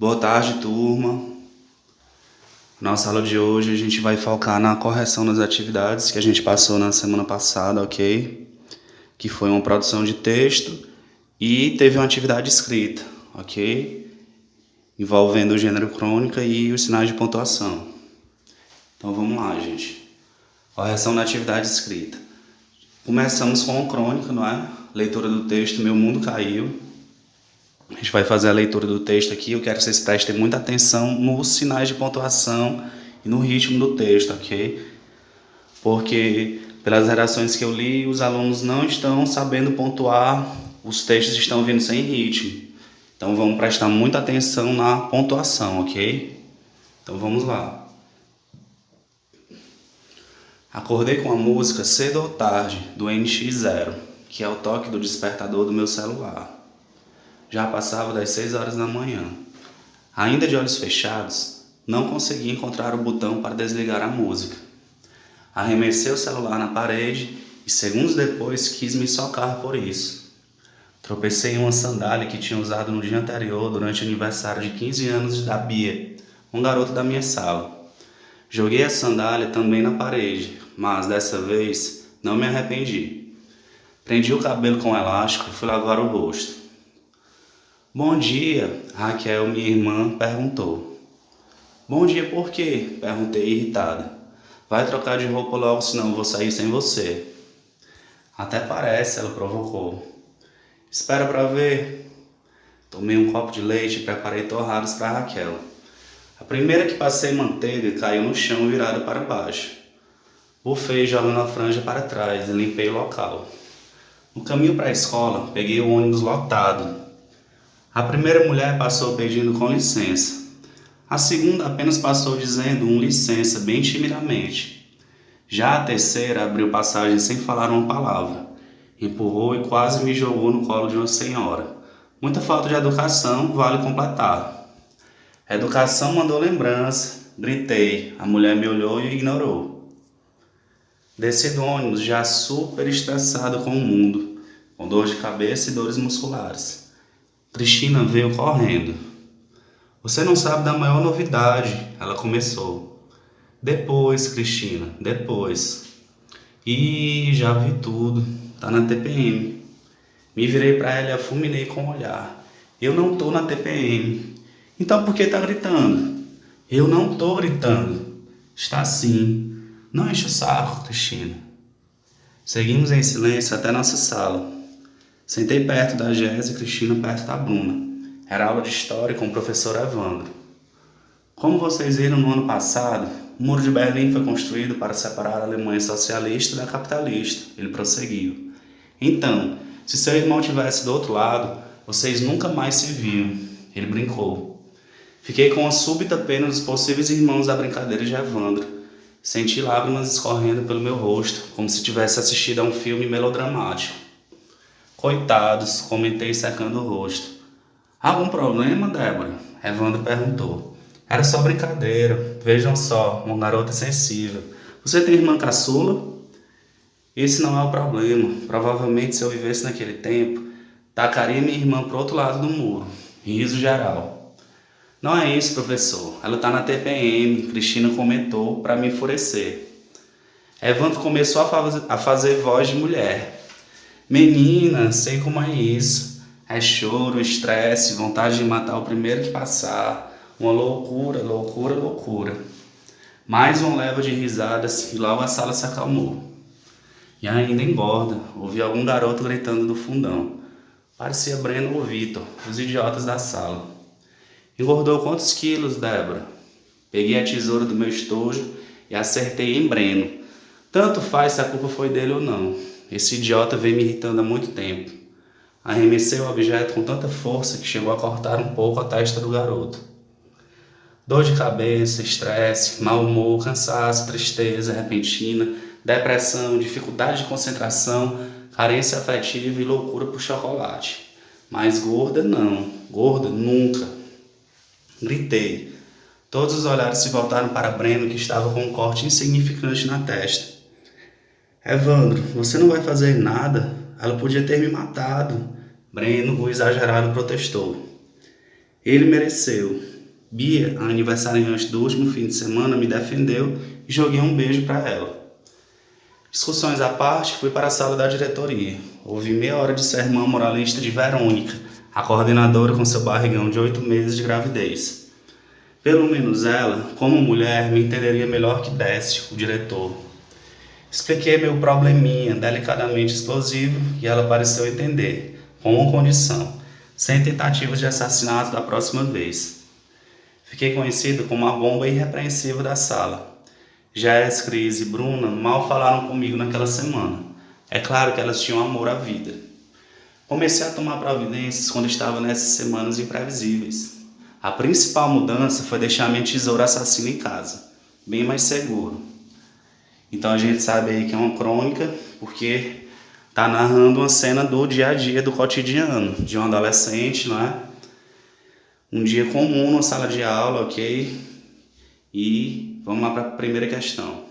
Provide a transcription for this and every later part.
Boa tarde, turma. Nossa aula de hoje a gente vai focar na correção das atividades que a gente passou na semana passada, ok? Que foi uma produção de texto e teve uma atividade escrita, ok? Envolvendo o gênero crônica e os sinais de pontuação. Então vamos lá, gente. Correção da atividade escrita. Começamos com a crônica, não é? Leitura do texto Meu Mundo Caiu. A gente vai fazer a leitura do texto aqui. Eu quero que vocês prestem muita atenção nos sinais de pontuação e no ritmo do texto, ok? Porque pelas redações que eu li, os alunos não estão sabendo pontuar, os textos estão vindo sem ritmo. Então vamos prestar muita atenção na pontuação, ok? Então vamos lá. Acordei com a música Cedo ou Tarde, do NX0, que é o toque do despertador do meu celular. Já passava das 6 horas da manhã. Ainda de olhos fechados, não consegui encontrar o botão para desligar a música. Arremessei o celular na parede e segundos depois quis me socar por isso. Tropecei em uma sandália que tinha usado no dia anterior durante o aniversário de 15 anos da Bia, um garoto da minha sala. Joguei a sandália também na parede, mas dessa vez não me arrependi. Prendi o cabelo com elástico e fui lavar o rosto. Bom dia, Raquel, minha irmã, perguntou. Bom dia por quê? Perguntei irritada. Vai trocar de roupa logo, senão eu vou sair sem você. Até parece, ela provocou. Espera pra ver. Tomei um copo de leite e preparei torradas para Raquel. A primeira que passei manteiga caiu no chão virada para baixo. Bufei jogando a franja para trás e limpei o local. No caminho para a escola, peguei o ônibus lotado. A primeira mulher passou pedindo com licença. A segunda apenas passou dizendo um licença bem timidamente. Já a terceira abriu passagem sem falar uma palavra. Empurrou e quase me jogou no colo de uma senhora. Muita falta de educação, vale completar. A educação mandou lembrança. Gritei. A mulher me olhou e ignorou. Desci do ônibus já super estressado com o mundo, com dor de cabeça e dores musculares. Cristina veio correndo. Você não sabe da maior novidade, ela começou. Depois, Cristina, depois. Ih, já vi tudo, tá na TPM. Me virei para ela e a fulminei com o olhar. Eu não tô na TPM. Então por que tá gritando? Eu não tô gritando. Está sim. Não enche o saco, Cristina. Seguimos em silêncio até nossa sala. Sentei perto da Jéssica e Cristina perto da Bruna. Era aula de história com o professor Evandro. Como vocês viram no ano passado, o Muro de Berlim foi construído para separar a Alemanha socialista da capitalista. Ele prosseguiu. Então, se seu irmão tivesse do outro lado, vocês nunca mais se viam. Ele brincou. Fiquei com uma súbita pena dos possíveis irmãos da brincadeira de Evandro. Senti lágrimas escorrendo pelo meu rosto, como se tivesse assistido a um filme melodramático. Coitados, comentei secando o rosto. Algum problema, Débora? Evandro perguntou. Era só brincadeira. Vejam só, uma garota sensível. Você tem irmã caçula? Esse não é o problema. Provavelmente, se eu vivesse naquele tempo, tacaria minha irmã pro outro lado do muro. Riso geral. Não é isso, professor. Ela tá na TPM, Cristina comentou para me enfurecer. Evandro começou a fazer voz de mulher. Menina, sei como é isso. É choro, estresse, vontade de matar o primeiro que passar. Uma loucura, loucura, loucura. Mais uma leva de risadas e logo a sala se acalmou. E ainda engorda, ouvi algum garoto gritando do fundão. Parecia Breno ou Vitor, os idiotas da sala. Engordou quantos quilos, Débora? Peguei a tesoura do meu estojo e acertei em Breno. Tanto faz se a culpa foi dele ou não. Esse idiota vem me irritando há muito tempo. Arremessei o objeto com tanta força que chegou a cortar um pouco a testa do garoto. Dor de cabeça, estresse, mau humor, cansaço, tristeza repentina, depressão, dificuldade de concentração, carência afetiva e loucura por chocolate. Mas gorda não, gorda nunca. Gritei. Todos os olhares se voltaram para Breno, que estava com um corte insignificante na testa. Evandro, você não vai fazer nada? Ela podia ter me matado. Breno, o exagerado, protestou. Ele mereceu. Bia, a aniversariante do último fim de semana, me defendeu e joguei um beijo para ela. Discussões à parte, fui para a sala da diretoria. Ouvi meia hora de sermão moralista de Verônica, a coordenadora com seu barrigão de 8 meses de gravidez. Pelo menos ela, como mulher, me entenderia melhor que Décio, o diretor. Expliquei meu probleminha, delicadamente explosivo, e ela pareceu entender, com uma condição, sem tentativas de assassinato da próxima vez. Fiquei conhecido como a bomba irrepreensível da sala. Jess, Cris e Bruna mal falaram comigo naquela semana. É claro que elas tinham amor à vida. Comecei a tomar providências quando estava nessas semanas imprevisíveis. A principal mudança foi deixar minha tesoura assassina em casa, bem mais seguro. Então a gente sabe aí que é uma crônica, porque está narrando uma cena do dia a dia, do cotidiano, de um adolescente, não é? Um dia comum na sala de aula, ok? E vamos lá para a primeira questão.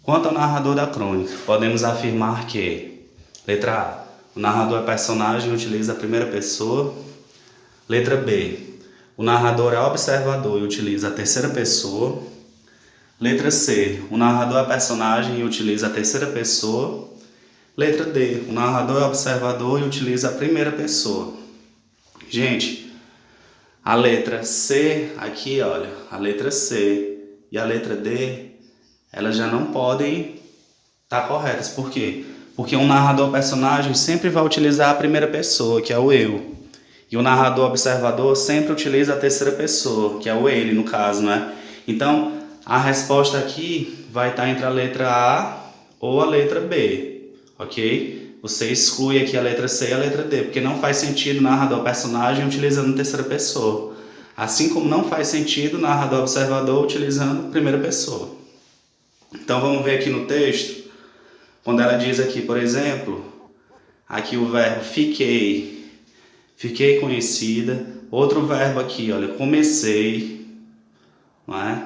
Quanto ao narrador da crônica, podemos afirmar que: letra A, o narrador é personagem e utiliza a primeira pessoa. Letra B, o narrador é observador e utiliza a terceira pessoa. Letra C, o narrador é personagem e utiliza a terceira pessoa. Letra D, o narrador é observador e utiliza a primeira pessoa. Gente, a letra C, aqui olha, a letra C e a letra D, elas já não podem estar corretas. Por quê? Porque um narrador personagem sempre vai utilizar a primeira pessoa, que é o eu. E o narrador observador sempre utiliza a terceira pessoa, que é o ele, no caso, né? Então, a resposta aqui vai estar entre a letra A ou a letra B, ok? Você exclui aqui a letra C e a letra D, porque não faz sentido o narrador personagem utilizando a terceira pessoa. Assim como não faz sentido o narrador observador utilizando a primeira pessoa. Então vamos ver aqui no texto, quando ela diz aqui, por exemplo, aqui o verbo fiquei, fiquei conhecida. Outro verbo aqui, olha, comecei, não é?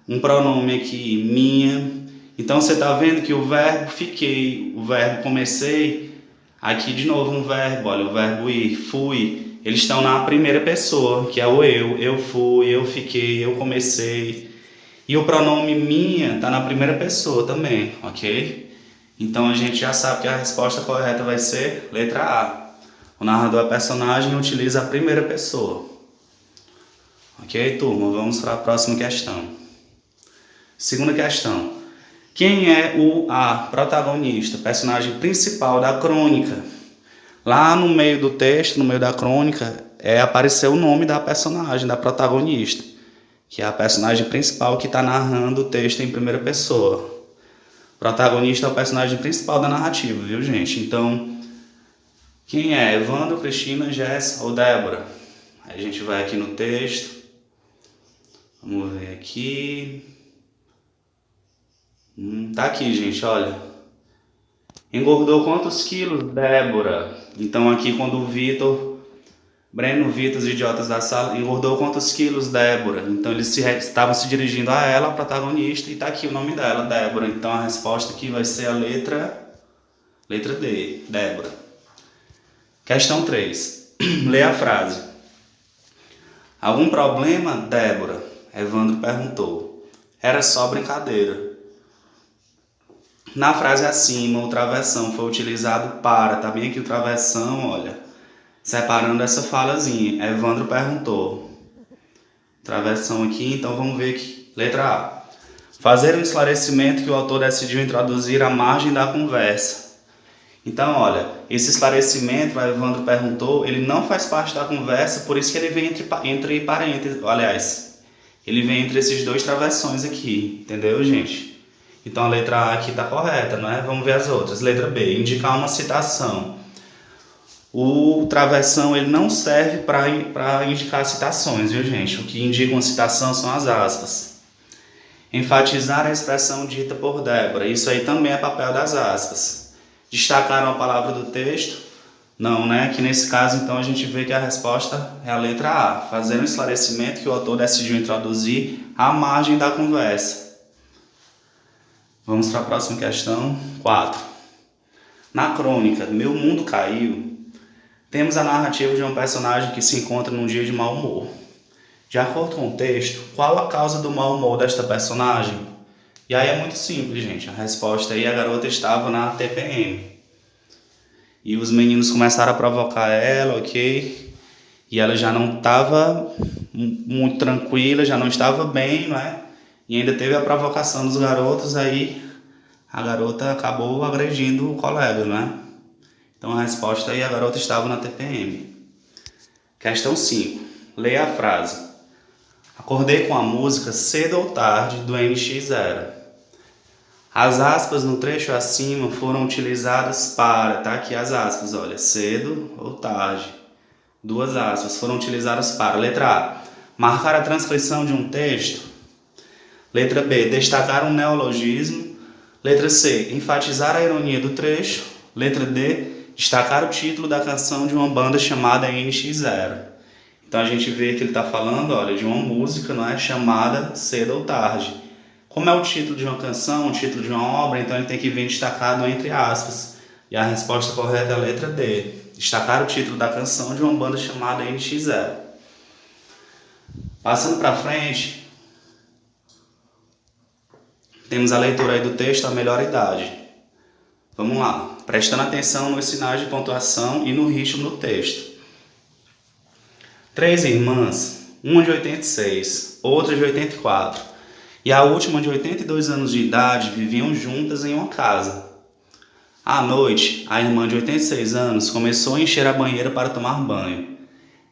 Um pronome aqui, minha. Então você está vendo que o verbo fiquei, o verbo comecei, aqui de novo um verbo, olha, o verbo ir, fui, eles estão na primeira pessoa, que é o eu fui, eu fiquei, eu comecei. E o pronome minha está na primeira pessoa também, ok? Então a gente já sabe que a resposta correta vai ser letra A. O narrador é personagem e utiliza a primeira pessoa. Ok, turma? Vamos para a próxima questão. Segunda questão. Quem é o protagonista, personagem principal da crônica? Lá no meio do texto, no meio da crônica, apareceu o nome da personagem, da protagonista, que é a personagem principal que está narrando o texto em primeira pessoa. O protagonista é o personagem principal da narrativa, viu, gente? Então, quem é? Evandro, Cristina, Jess ou Débora? Aí a gente vai aqui no texto. Vamos ver aqui. Tá aqui, gente, olha. Engordou quantos quilos, Débora? Então aqui quando o Vitor, Breno, Vitor, os idiotas da sala, engordou quantos quilos, Débora? Então eles estavam se dirigindo a ela, a protagonista, e tá aqui o nome dela, Débora. Então a resposta aqui vai ser a letra D, Débora. Questão 3. Lê a frase. Algum problema, Débora? Evandro perguntou. Era só brincadeira. Na frase acima, o travessão foi utilizado para, tá bem aqui o travessão, olha, separando essa falazinha. Evandro perguntou. Travessão aqui, então vamos ver aqui. Letra A. Fazer um esclarecimento que o autor decidiu introduzir à margem da conversa. Então, olha, esse esclarecimento, o Evandro perguntou, ele não faz parte da conversa, por isso que ele vem entre parênteses, aliás, ele vem entre esses dois travessões aqui, entendeu, gente? Então a letra A aqui está correta, não é? Vamos ver as outras. Letra B, indicar uma citação. O travessão ele não serve para indicar citações, viu, gente? O que indica uma citação são as aspas. Enfatizar a expressão dita por Débora. Isso aí também é papel das aspas. Destacaram a palavra do texto? Não, né? Que nesse caso, então, a gente vê que a resposta é a letra A. Fazer um esclarecimento que o autor decidiu introduzir à margem da conversa. Vamos para a próxima questão, 4. Na crônica, meu mundo caiu, Temos a narrativa de um personagem que se encontra num dia de mau humor. De acordo com o texto, qual a causa do mau humor desta personagem? E aí é muito simples, gente. A resposta aí, a garota estava na TPM. E os meninos começaram a provocar ela, ok? E ela já não estava muito tranquila, já não estava bem, não é? E ainda teve a provocação dos garotos, aí a garota acabou agredindo o colega, não é? Então a resposta aí, a garota estava na TPM. Questão 5. Leia a frase. Acordei com a música cedo ou tarde do NX0. As aspas no trecho acima foram utilizadas para, tá aqui as aspas, olha, cedo ou tarde. 2 aspas foram utilizadas para, letra A, marcar a transcrição de um texto. Letra B, destacar um neologismo. Letra C, enfatizar a ironia do trecho. Letra D, destacar o título da canção de uma banda chamada NX0. Então a gente vê que ele está falando, olha, de uma música, não é, chamada Cedo ou Tarde. Como é o título de uma canção, o título de uma obra, então ele tem que vir destacado entre aspas. E a resposta correta é a letra D. Destacar o título da canção de uma banda chamada NX0. Passando para frente, temos a leitura aí do texto A Melhor Idade. Vamos lá, prestando atenção nos sinais de pontuação e no ritmo do texto. 3 irmãs, uma de 86, outra de 84. E a última, de 82 anos de idade, viviam juntas em uma casa. À noite, a irmã de 86 anos começou a encher a banheira para tomar banho.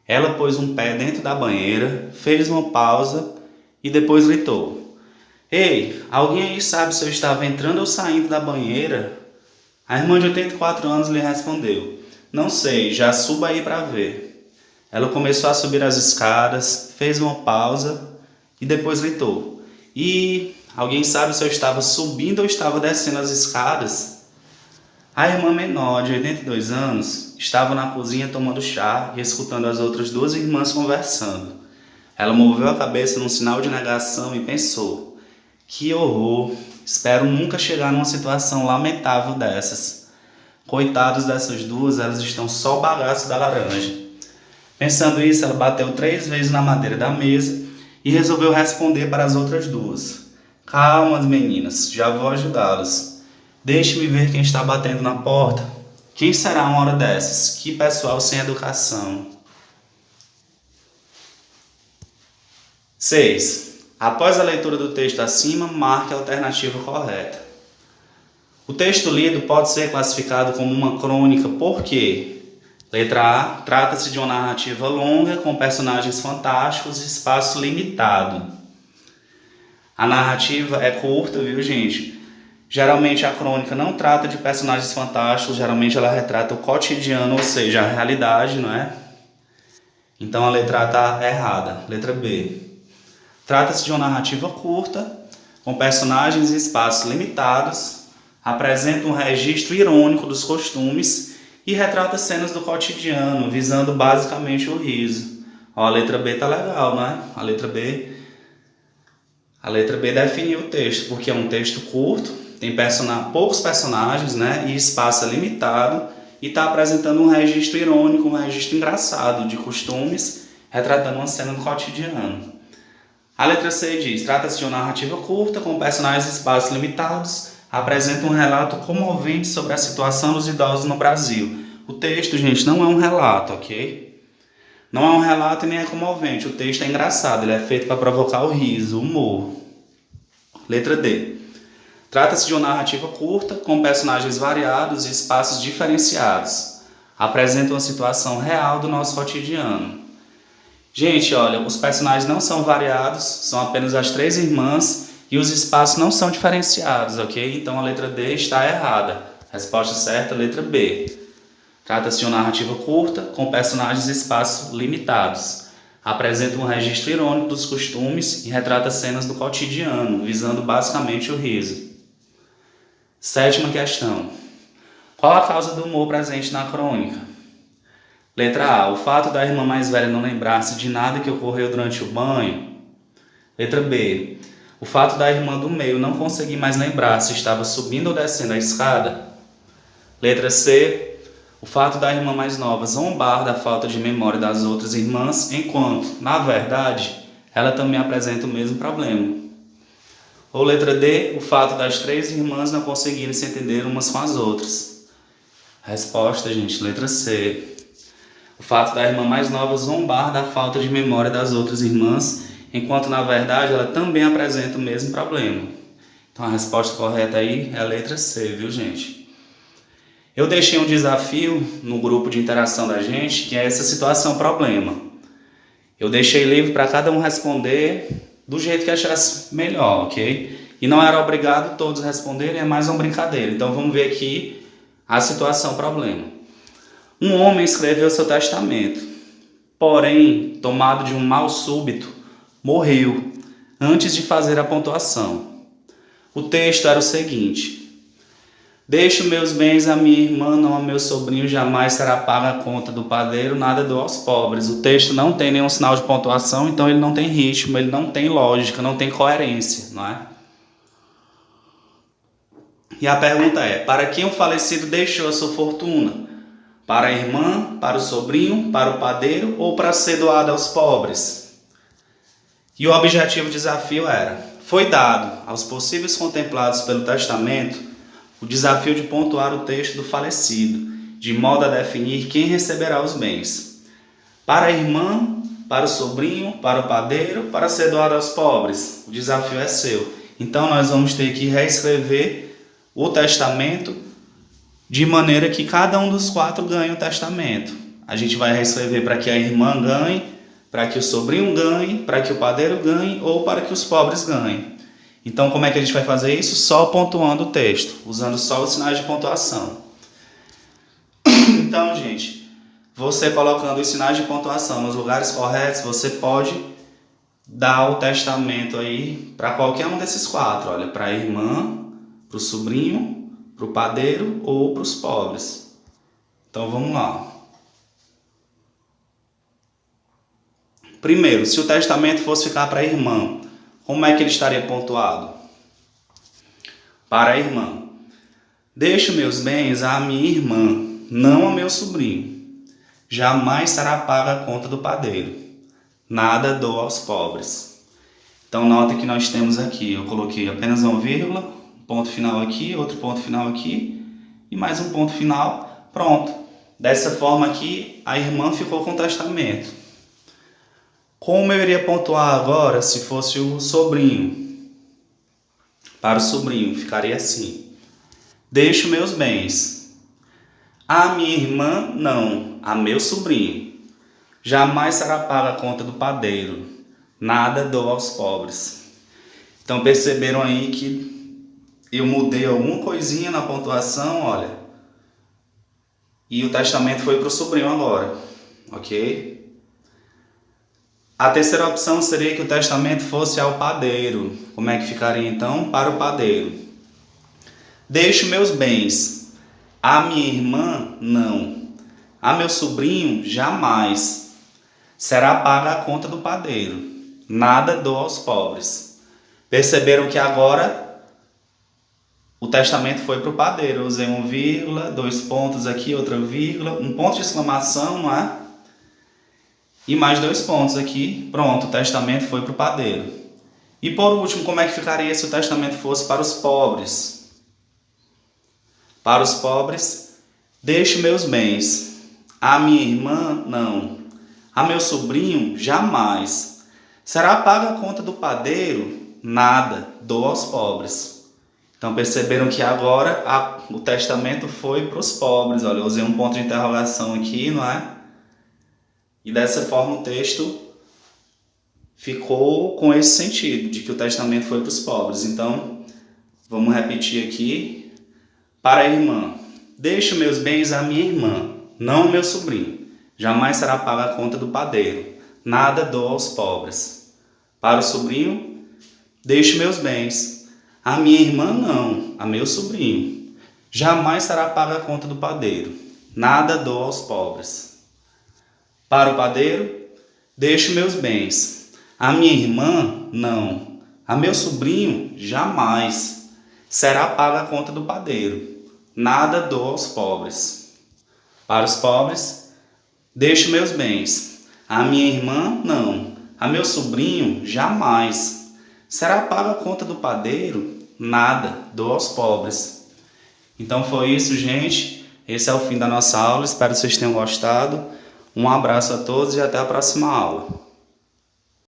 Ela pôs um pé dentro da banheira, fez uma pausa e depois gritou: Ei, alguém aí sabe se eu estava entrando ou saindo da banheira? A irmã de 84 anos lhe respondeu: Não sei, já suba aí para ver. Ela começou a subir as escadas, fez uma pausa e depois gritou: E alguém sabe se eu estava subindo ou estava descendo as escadas? A irmã menor, de 82 anos, estava na cozinha tomando chá e escutando as outras 2 irmãs conversando. Ela moveu a cabeça num sinal de negação e pensou: Que horror! Espero nunca chegar numa situação lamentável dessas. Coitadas dessas 2, elas estão só o bagaço da laranja. Pensando isso, ela bateu 3 vezes na madeira da mesa e resolveu responder para as outras 2. Calmas, meninas, já vou ajudá-las. Deixe-me ver quem está batendo na porta. Quem será uma hora dessas? Que pessoal sem educação. 6. Após a leitura do texto acima, marque a alternativa correta. O texto lido pode ser classificado como uma crônica por quê? Letra A, trata-se de uma narrativa longa com personagens fantásticos e espaço limitado. A narrativa é curta, viu, gente? Geralmente a crônica não trata de personagens fantásticos, geralmente ela retrata o cotidiano, ou seja, a realidade, não é? Então a letra A está errada. Letra B. Trata-se de uma narrativa curta, com personagens e espaços limitados, apresenta um registro irônico dos costumes e retrata cenas do cotidiano, visando basicamente o riso. Ó, a letra B tá legal, né? A letra B definiu o texto, porque é um texto curto, tem poucos personagens, né? E espaço é limitado, e está apresentando um registro irônico, um registro engraçado de costumes, retratando uma cena do cotidiano. A letra C diz: trata-se de uma narrativa curta, com personagens e espaços limitados, apresenta um relato comovente sobre a situação dos idosos no Brasil. O texto, gente, não é um relato, ok? Não é um relato e nem é comovente. O texto é engraçado, ele é feito para provocar o riso, o humor. Letra D. Trata-se de uma narrativa curta, com personagens variados e espaços diferenciados. Apresenta uma situação real do nosso cotidiano. Gente, olha, os personagens não são variados, são apenas as 3 irmãs e os espaços não são diferenciados, ok? Então a letra D está errada. Resposta certa, letra B. Trata-se de uma narrativa curta, com personagens e espaços limitados. Apresenta um registro irônico dos costumes e retrata cenas do cotidiano, visando basicamente o riso. 7ª questão. Qual a causa do humor presente na crônica? Letra A. O fato da irmã mais velha não lembrar-se de nada que ocorreu durante o banho. Letra B. O fato da irmã do meio não conseguir mais lembrar se estava subindo ou descendo a escada. Letra C. O fato da irmã mais nova zombar da falta de memória das outras irmãs, enquanto, na verdade, ela também apresenta o mesmo problema. Ou letra D, o fato das 3 irmãs não conseguirem se entender umas com as outras. Resposta, gente, letra C. O fato da irmã mais nova zombar da falta de memória das outras irmãs, enquanto na verdade ela também apresenta o mesmo problema. Então a resposta correta aí é a letra C, viu, gente? Eu deixei um desafio no grupo de interação da gente, que é essa situação problema. Eu deixei livre para cada um responder do jeito que achasse melhor, ok? E não era obrigado todos responderem, é mais uma brincadeira. Então vamos ver aqui a situação problema. Um homem escreveu seu testamento, porém, tomado de um mal súbito, morreu antes de fazer a pontuação. O texto era o seguinte: deixo meus bens a minha irmã, não a meu sobrinho, jamais será paga a conta do padeiro, nada dou aos pobres. O texto não tem nenhum sinal de pontuação, então ele não tem ritmo, ele não tem lógica, não tem coerência, não é? E a pergunta é: para quem o falecido deixou a sua fortuna? Para a irmã, para o sobrinho, para o padeiro ou para ser doada aos pobres? E o objetivo do desafio era: foi dado aos possíveis contemplados pelo testamento o desafio de pontuar o texto do falecido, de modo a definir quem receberá os bens. Para a irmã, para o sobrinho, para o padeiro, para ser doado aos pobres. O desafio é seu. Então nós vamos ter que reescrever o testamento de maneira que cada um dos 4 ganhe o testamento. A gente vai reescrever para que a irmã ganhe, para que o sobrinho ganhe, para que o padeiro ganhe ou para que os pobres ganhem. Então, como é que a gente vai fazer isso? Só pontuando o texto, usando só os sinais de pontuação. Então, gente, você colocando os sinais de pontuação nos lugares corretos, você pode dar o testamento aí para qualquer um desses 4. Olha, para a irmã, para o sobrinho, para o padeiro ou para os pobres. Então, vamos lá. Primeiro, se o testamento fosse ficar para a irmã, como é que ele estaria pontuado? Para a irmã: deixo meus bens à minha irmã, não ao meu sobrinho. Jamais será paga a conta do padeiro. Nada dou aos pobres. Então, nota que nós temos aqui, eu coloquei apenas uma vírgula, ponto final aqui, outro ponto final aqui e mais um ponto final. Pronto. Dessa forma aqui, a irmã ficou com o testamento. Como eu iria pontuar agora se fosse o sobrinho? Para o sobrinho, ficaria assim: deixo meus bens. A minha irmã, não, a meu sobrinho. Jamais será paga a conta do padeiro. Nada dou aos pobres. Então perceberam aí que eu mudei alguma coisinha na pontuação, olha. E o testamento foi para o sobrinho agora, ok? A terceira opção seria que o testamento fosse ao padeiro. Como é que ficaria então? Para o padeiro: deixo meus bens. A minha irmã, não. A meu sobrinho, jamais. Será paga a conta do padeiro. Nada dou aos pobres. Perceberam que agora o testamento foi para o padeiro. Eu usei uma vírgula, 2 pontos aqui, outra vírgula, um ponto de exclamação, não é? E mais 2 pontos aqui. Pronto, o testamento foi para o padeiro. E por último, como é que ficaria se o testamento fosse para os pobres? Para os pobres: deixo meus bens. A minha irmã, não. A meu sobrinho, jamais. Será paga a conta do padeiro? Nada, dou aos pobres. Então perceberam que agora o testamento foi para os pobres. Olha, eu usei um ponto de interrogação aqui, não é? E dessa forma o texto ficou com esse sentido, de que o testamento foi para os pobres. Então, vamos repetir aqui. Para a irmã: deixo meus bens à minha irmã, não ao meu sobrinho. Jamais será paga a conta do padeiro. Nada dou aos pobres. Para o sobrinho: deixo meus bens. A minha irmã, não, a meu sobrinho. Jamais será paga a conta do padeiro. Nada dou aos pobres. Para o padeiro: deixo meus bens. A minha irmã, não. A meu sobrinho, jamais. Será paga a conta do padeiro. Nada dou aos pobres. Para os pobres, deixo meus bens. A minha irmã, não. A meu sobrinho, jamais. Será paga a conta do padeiro? Nada, dou aos pobres. Então foi isso, gente. Esse é o fim da nossa aula. Espero que vocês tenham gostado. Um abraço a todos e até a próxima aula.